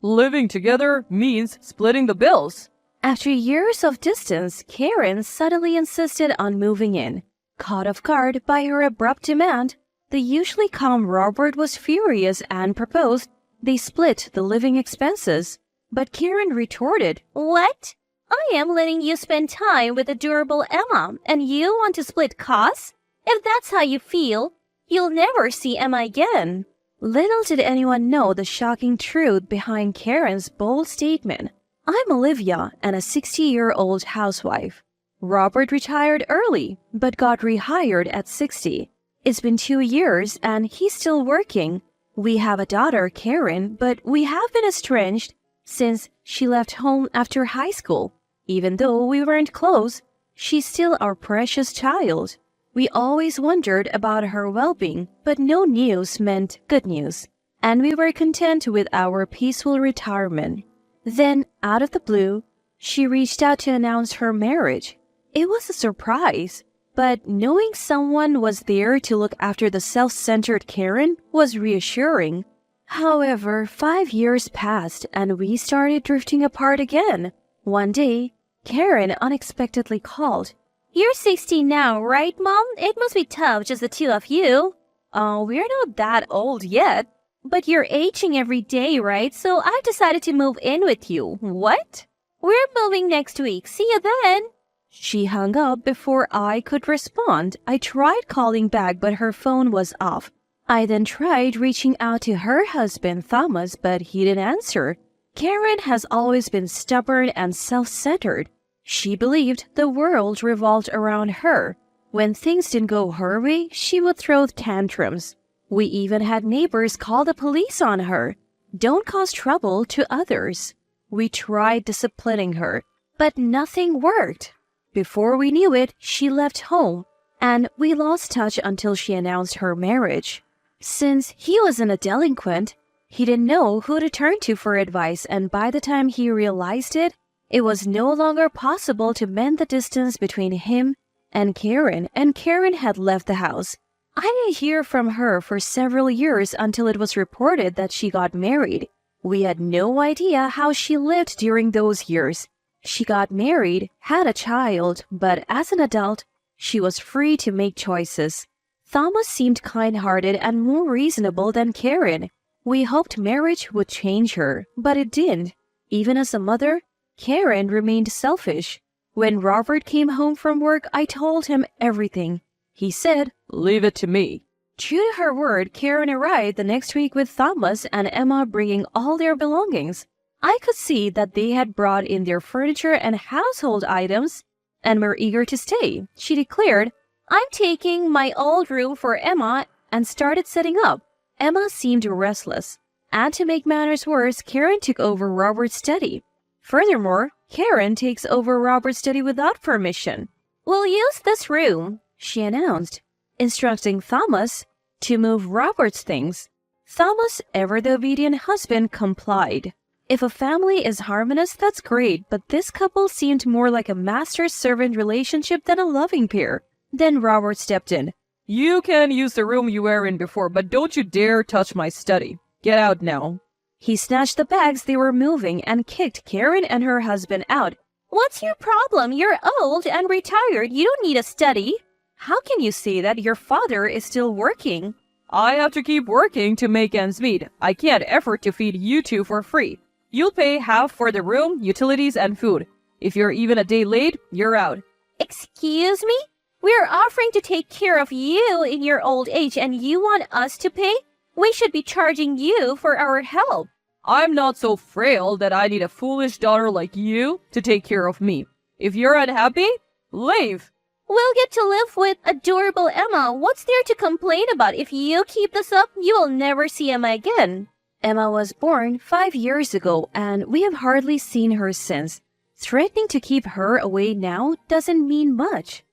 Living together means splitting the bills. After years of distance, Karen suddenly insisted on moving in. Caught off guard by her abrupt demand, the usually calm Robert was furious and proposed they split the living expenses. But Karen retorted, "What? I am letting you spend time with adorable Emma, and you want to split costs? If that's how you feel, you'll never see Emma again." Little did anyone know the shocking truth behind Karen's bold statement. I'm Olivia and a 60-year-old housewife. Robert retired early, but got rehired at 60. It's been 2 years and he's still working. We have a daughter, Karen, but we have been estranged since she left home after high school. Even though we weren't close, she's still our precious child. We always wondered about her well-being, but no news meant good news, and we were content with our peaceful retirement. Then, out of the blue, she reached out to announce her marriage. It was a surprise, but knowing someone was there to look after the self-centered Karen was reassuring. However, 5 years passed and we started drifting apart again. One day, Karen unexpectedly called. "You're 60 now, right, Mom? It must be tough, just the two of you." We're not that old yet. "But you're aging every day, right? So I decided to move in with you." "What?" "We're moving next week. See you then." She hung up before I could respond. I tried calling back, but her phone was off. I then tried reaching out to her husband, Thomas, but he didn't answer. Karen has always been stubborn and self-centered. She believed the world revolved around her. When things didn't go her way, she would throw tantrums. We even had neighbors call the police on her. Don't cause trouble to others. We tried disciplining her, but nothing worked. Before we knew it, she left home, and we lost touch until she announced her marriage. Since he wasn't a delinquent, he didn't know who to turn to for advice, and by the time he realized it, it was no longer possible to mend the distance between him and Karen had left the house. I didn't hear from her for several years until it was reported that she got married. We had no idea how she lived during those years. She got married, had a child, but as an adult, she was free to make choices. Thomas seemed kind-hearted and more reasonable than Karen. We hoped marriage would change her, but it didn't. Even as a mother, Karen remained selfish. When Robert came home from work, I told him everything. He said, "Leave it to me." True to her word, Karen arrived the next week with Thomas and Emma bringing all their belongings. I could see that they had brought in their furniture and household items and were eager to stay. She declared, "I'm taking my old room for Emma," and started setting up. Emma seemed restless, and to make matters worse, Karen took over Robert's study. Furthermore, Karen takes over Robert's study without permission. "We'll use this room," she announced, instructing Thomas to move Robert's things. Thomas, ever the obedient husband, complied. If a family is harmonious, that's great, but this couple seemed more like a master-servant relationship than a loving pair. Then Robert stepped in. "You can use the room you were in before, but don't you dare touch my study. Get out now." He snatched the bags they were moving and kicked Karen and her husband out. "What's your problem? You're old and retired. You don't need a study." "How can you say that? Your father is still working." "I have to keep working to make ends meet. I can't afford to feed you two for free. You'll pay half for the room, utilities, and food. If you're even a day late, you're out." "Excuse me? We're offering to take care of you in your old age and you want us to pay? We should be charging you for our help." "I'm not so frail that I need a foolish daughter like you to take care of me. If you're unhappy, leave." "We'll get to live with adorable Emma. What's there to complain about? If you keep this up, you will never see Emma again." Emma was born 5 years ago, and we have hardly seen her since. Threatening to keep her away now doesn't mean much.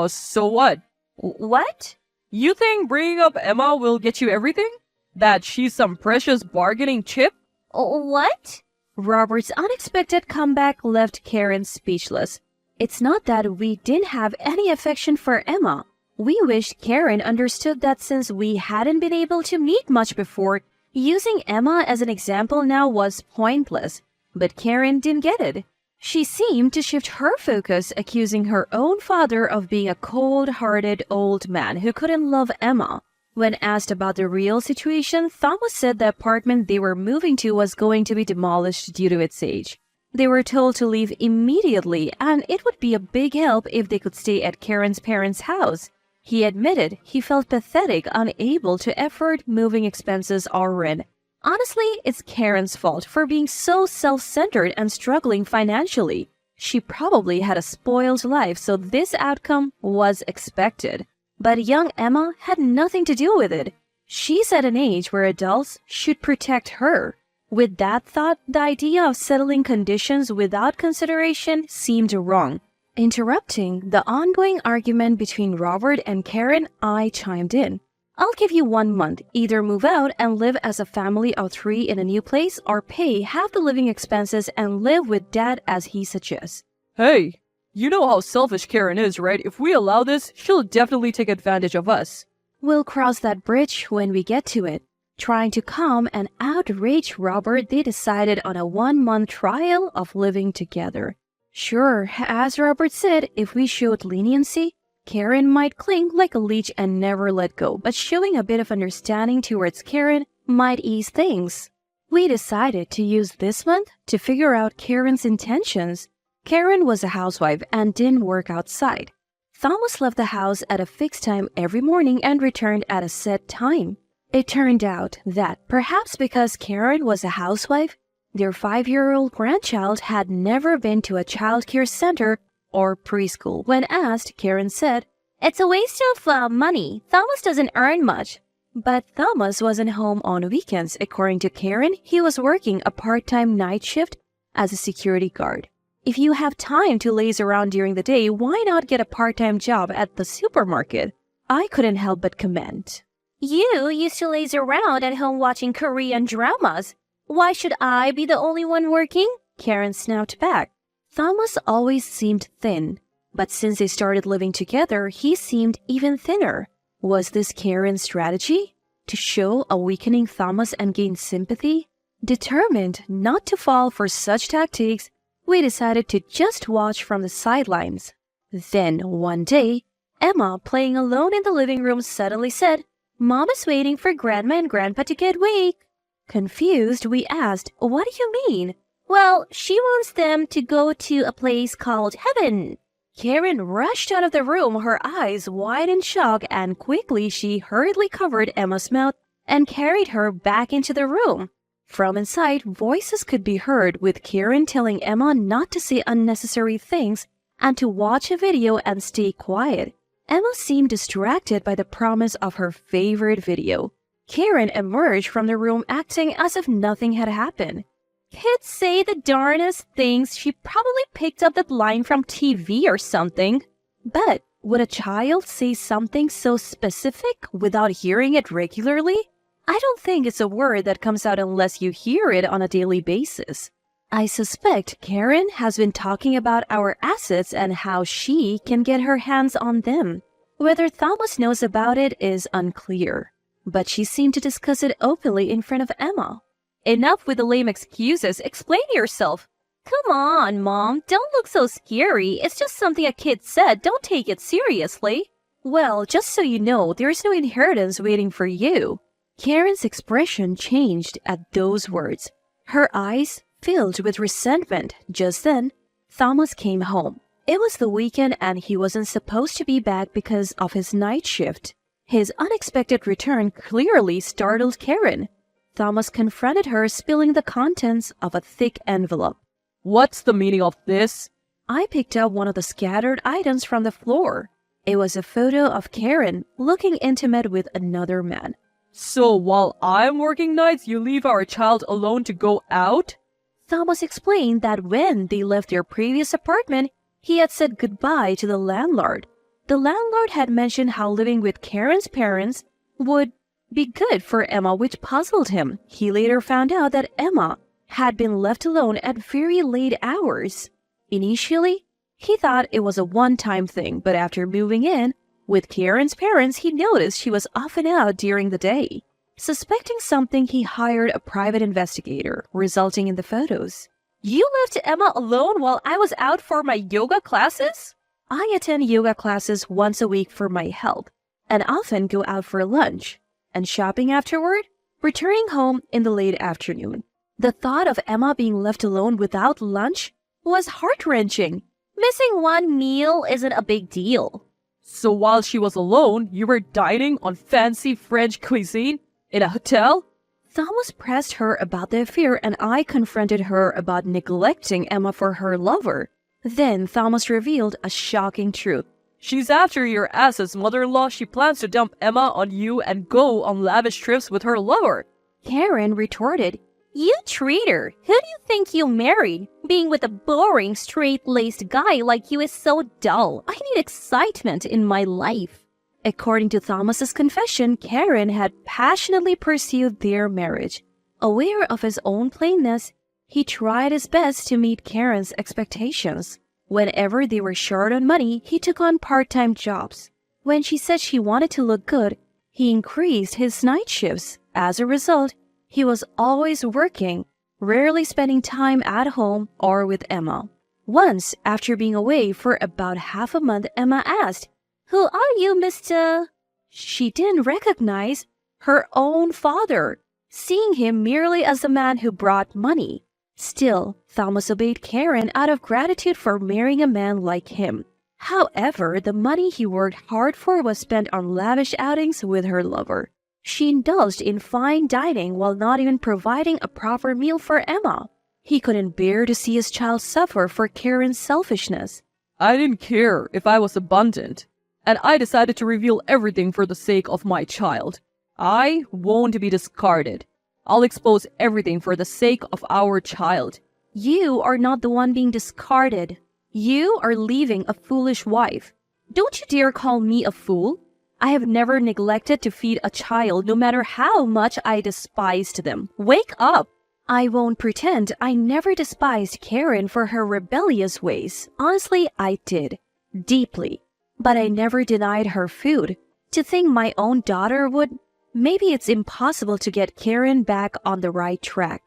So what? What? You think bringing up Emma will get you everything? That she's some precious bargaining chip? What? Robert's unexpected comeback left Karen speechless. It's not that we didn't have any affection for Emma. We wished Karen understood that since we hadn't been able to meet much before, Using Emma as an example now was pointless, but Karen didn't get it. She seemed to shift her focus, accusing her own father of being a cold-hearted old man who couldn't love Emma. When asked about the real situation, Thomas said the apartment they were moving to was going to be demolished due to its age. They were told to leave immediately, and it would be a big help if they could stay at Karen's parents' house. He admitted he felt pathetic, unable to afford moving expenses or rent. Honestly, it's Karen's fault for being so self-centered and struggling financially. She probably had a spoiled life, so this outcome was expected. But young Emma had nothing to do with it. She's at an age where adults should protect her. With that thought, the idea of settling conditions without consideration seemed wrong. Interrupting the ongoing argument between Robert and Karen, I chimed in. I'll give you 1 month. Either move out and live as a family of 3 in a new place, or pay half the living expenses and live with Dad as he suggests. Hey, you know how selfish Karen is, right? If we allow this, she'll definitely take advantage of us. We'll cross that bridge when we get to it. Trying to calm and outrage Robert, they decided on a 1-month trial of living together. Sure, as Robert said, if we showed leniency, Karen might cling like a leech and never let go, but showing a bit of understanding towards Karen might ease things. We decided to use this month to figure out Karen's intentions. Karen was a housewife and didn't work outside. Thomas left the house at a fixed time every morning and returned at a set time. It turned out that, perhaps because Karen was a housewife, their 5-year-old grandchild had never been to a childcare center or preschool. When asked, Karen said, "It's a waste of money. Thomas doesn't earn much." But Thomas wasn't home on weekends. According to Karen, he was working a part-time night shift as a security guard. If you have time to laze around during the day, why not get a part-time job at the supermarket? I couldn't help but comment. You used to laze around at home watching Korean dramas. Why should I be the only one working? Karen snapped back. Thomas always seemed thin, but since they started living together, he seemed even thinner. Was this Karen's strategy? To show a weakening Thomas and gain sympathy? Determined not to fall for such tactics, we decided to just watch from the sidelines. Then, one day, Emma, playing alone in the living room, suddenly said, "Mom is waiting for Grandma and Grandpa to get awake." Confused, we asked, "What do you mean?" "Well, she wants them to go to a place called heaven." Karen rushed out of the room, her eyes wide in shock, and quickly she hurriedly covered Emma's mouth and carried her back into the room. From inside, voices could be heard, with Karen telling Emma not to say unnecessary things and to watch a video and stay quiet. Emma seemed distracted by the promise of her favorite video. Karen emerged from the room acting as if nothing had happened. Kids say the darnest things. She probably picked up that line from TV or something. But would a child say something so specific without hearing it regularly? I don't think it's a word that comes out unless you hear it on a daily basis. I suspect Karen has been talking about our assets and how she can get her hands on them. Whether Thomas knows about it is unclear, but she seemed to discuss it openly in front of Emma. Enough with the lame excuses. Explain yourself. Come on, Mom. Don't look so scary. It's just something a kid said. Don't take it seriously. Well, just so you know, there's no inheritance waiting for you. Karen's expression changed at those words. Her eyes filled with resentment. Just then, Thomas came home. It was the weekend and he wasn't supposed to be back because of his night shift. His unexpected return clearly startled Karen. Thomas confronted her, spilling the contents of a thick envelope. What's the meaning of this? I picked up one of the scattered items from the floor. It was a photo of Karen looking intimate with another man. So while I'm working nights, you leave our child alone to go out? Thomas explained that when they left their previous apartment, he had said goodbye to the landlord. The landlord had mentioned how living with Karen's parents would be good for Emma, which puzzled him. He later found out that Emma had been left alone at very late hours. Initially, he thought it was a one-time thing, but after moving in with Karen's parents, he noticed she was often out during the day. Suspecting something, he hired a private investigator, resulting in the photos. You left Emma alone while I was out for my yoga classes? I attend yoga classes once a week for my health, and often go out for lunch and shopping afterward, returning home in the late afternoon. The thought of Emma being left alone without lunch was heart-wrenching. Missing one meal isn't a big deal. So while she was alone, you were dining on fancy French cuisine in a hotel? Thomas pressed her about the affair, and I confronted her about neglecting Emma for her lover. Then Thomas revealed a shocking truth. She's after your ass's mother-in-law. She plans to dump Emma on you and go on lavish trips with her lover. Karen retorted, You traitor! Who do you think you married? Being with a boring, straight-laced guy like you is so dull. I need excitement in my life. According to Thomas's confession, Karen had passionately pursued their marriage. Aware of his own plainness, he tried his best to meet Karen's expectations. Whenever they were short on money, he took on part-time jobs. When she said she wanted to look good, he increased his night shifts. As a result, he was always working, rarely spending time at home or with Emma. Once, after being away for about half a month, Emma asked, Who are you, Mr.? She didn't recognize her own father, seeing him merely as the man who brought money. Still, Thomas obeyed Karen out of gratitude for marrying a man like him. However, the money he worked hard for was spent on lavish outings with her lover. She indulged in fine dining while not even providing a proper meal for Emma. He couldn't bear to see his child suffer for Karen's selfishness. I didn't care if I was abundant, and I decided to reveal everything for the sake of my child. I won't be discarded. I'll expose everything for the sake of our child. You are not the one being discarded. You are leaving a foolish wife. Don't you dare call me a fool. I have never neglected to feed a child, no matter how much I despised them. Wake up! I won't pretend I never despised Karen for her rebellious ways. Honestly, I did. Deeply. But I never denied her food. To think my own daughter would... Maybe it's impossible to get Karen back on the right track.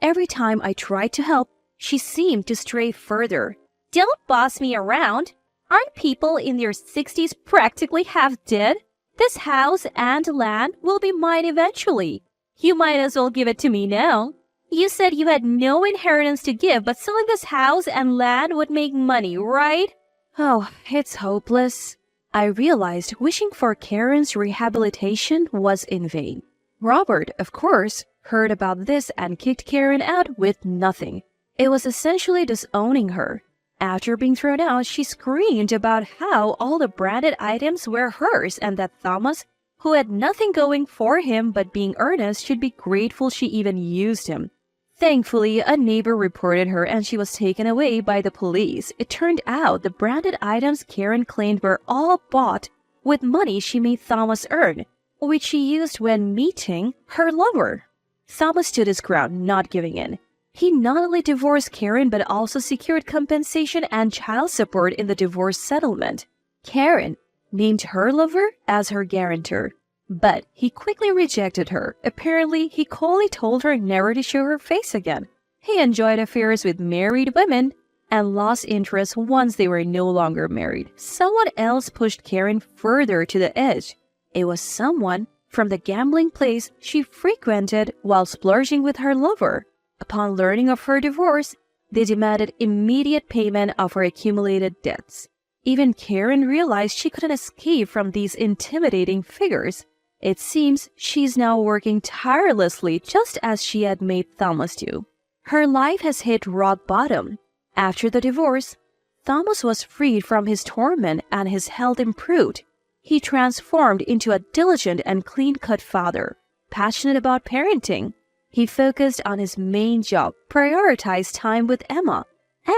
Every time I tried to help, she seemed to stray further. Don't boss me around. Aren't people in their 60s practically half dead? This house and land will be mine eventually. You might as well give it to me now. You said you had no inheritance to give, but selling this house and land would make money, right? Oh, it's hopeless. I realized wishing for Karen's rehabilitation was in vain. Robert, of course, heard about this and kicked Karen out with nothing. It was essentially disowning her. After being thrown out, she screamed about how all the branded items were hers and that Thomas, who had nothing going for him but being earnest, should be grateful she even used him. Thankfully, a neighbor reported her and she was taken away by the police. It turned out the branded items Karen claimed were all bought with money she made Thomas earn, which she used when meeting her lover. Thomas stood his ground, not giving in. He not only divorced Karen but also secured compensation and child support in the divorce settlement. Karen named her lover as her guarantor. But he quickly rejected her. Apparently, he coldly told her never to show her face again. He enjoyed affairs with married women and lost interest once they were no longer married. Someone else pushed Karen further to the edge. It was someone from the gambling place she frequented while splurging with her lover. Upon learning of her divorce, they demanded immediate payment of her accumulated debts. Even Karen realized she couldn't escape from these intimidating figures. It seems she's now working tirelessly just as she had made Thomas do. Her life has hit rock bottom. After the divorce, Thomas was freed from his torment and his health improved. He transformed into a diligent and clean-cut father, passionate about parenting. He focused on his main job, prioritized time with Emma,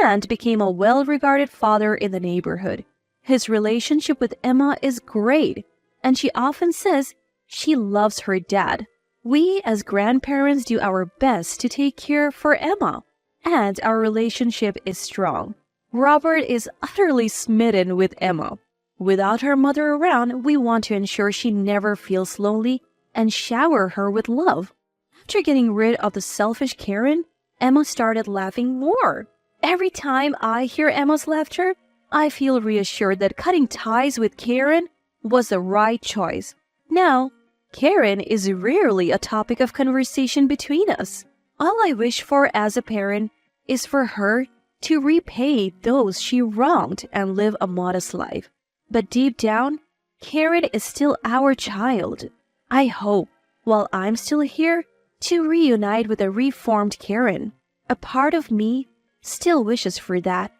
and became a well-regarded father in the neighborhood. His relationship with Emma is great, and she often says she loves her dad. We as grandparents do our best to take care for Emma, and our relationship is strong. Robert is utterly smitten with Emma. Without her mother around, we want to ensure she never feels lonely and shower her with love. After getting rid of the selfish Karen, Emma started laughing more. Every time I hear Emma's laughter, I feel reassured that cutting ties with Karen was the right choice. Now, Karen is rarely a topic of conversation between us. All I wish for as a parent is for her to repay those she wronged and live a modest life. But deep down, Karen is still our child. I hope, while I'm still here, to reunite with a reformed Karen. A part of me still wishes for that.